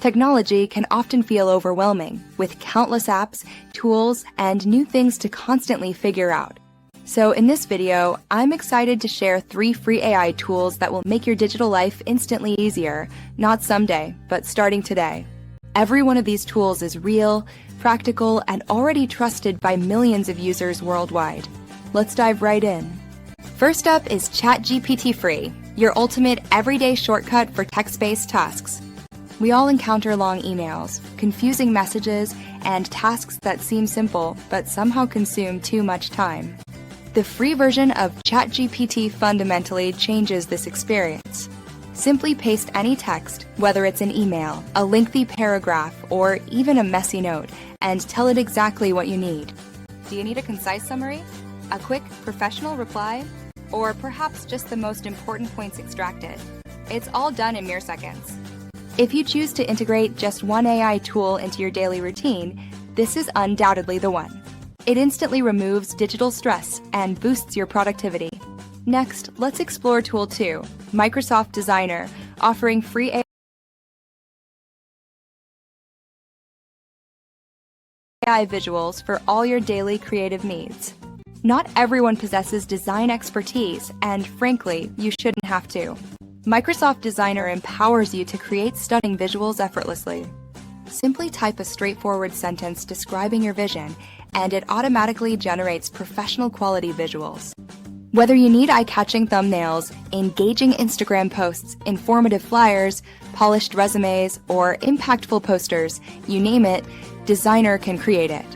Technology can often feel overwhelming, with countless apps, tools, and new things to constantly figure out. So in this video, I'm excited to share 3 free AI tools that will make your digital life instantly easier, not someday, but starting today. Every one of these tools is real, practical, and already trusted by millions of users worldwide. Let's dive right in. First up is ChatGPT Free, your ultimate everyday shortcut for text-based tasks. We all encounter long emails, confusing messages, and tasks that seem simple but somehow consume too much time. The free version of ChatGPT fundamentally changes this experience. Simply paste any text, whether it's an email, a lengthy paragraph, or even a messy note, and tell it exactly what you need. Do you need a concise summary? A quick, professional reply? Or perhaps just the most important points extracted? It's all done in mere seconds. If you choose to integrate just one AI tool into your daily routine, this is undoubtedly the one. It instantly removes digital stress and boosts your productivity. Next, let's explore Tool 2, Microsoft Designer, offering free AI visuals for all your daily creative needs. Not everyone possesses design expertise, and frankly, you shouldn't have to. Microsoft Designer empowers you to create stunning visuals effortlessly. Simply type a straightforward sentence describing your vision, and it automatically generates professional quality visuals. Whether you need eye-catching thumbnails, engaging Instagram posts, informative flyers, polished resumes, or impactful posters, you name it, Designer can create it.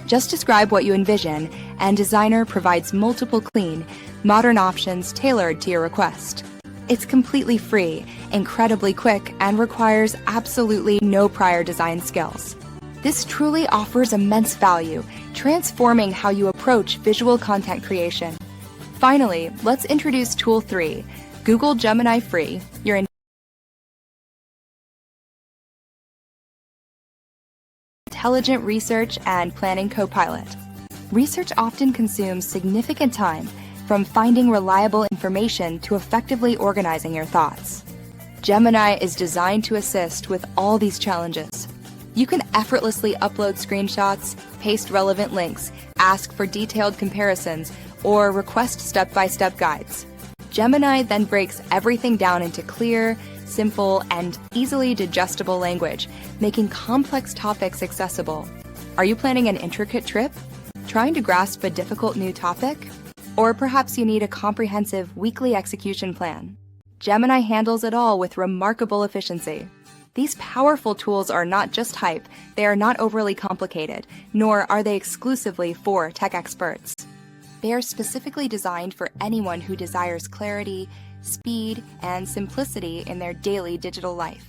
Just describe what you envision, and Designer provides multiple clean, modern options tailored to your request. It's completely free, incredibly quick, and requires absolutely no prior design skills. This truly offers immense value, transforming how you approach visual content creation. Finally, let's introduce Tool 3, Google Gemini Free, your intelligent research and planning co-pilot. Research often consumes significant time, from finding reliable information to effectively organizing your thoughts. Gemini is designed to assist with all these challenges. You can effortlessly upload screenshots, paste relevant links, ask for detailed comparisons, or request step-by-step guides. Gemini then breaks everything down into clear, simple, and easily digestible language, making complex topics accessible. Are you planning an intricate trip? Trying to grasp a difficult new topic? Or perhaps you need a comprehensive weekly execution plan. Gemini handles it all with remarkable efficiency. These powerful tools are not just hype, they are not overly complicated, nor are they exclusively for tech experts. They are specifically designed for anyone who desires clarity, speed, and simplicity in their daily digital life.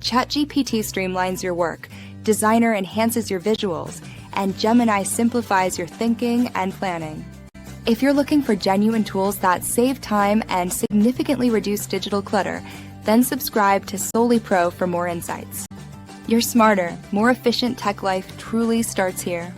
ChatGPT streamlines your work, Designer enhances your visuals, and Gemini simplifies your thinking and planning. If you're looking for genuine tools that save time and significantly reduce digital clutter, then subscribe to Solely Pro for more insights. Your smarter, more efficient tech life truly starts here.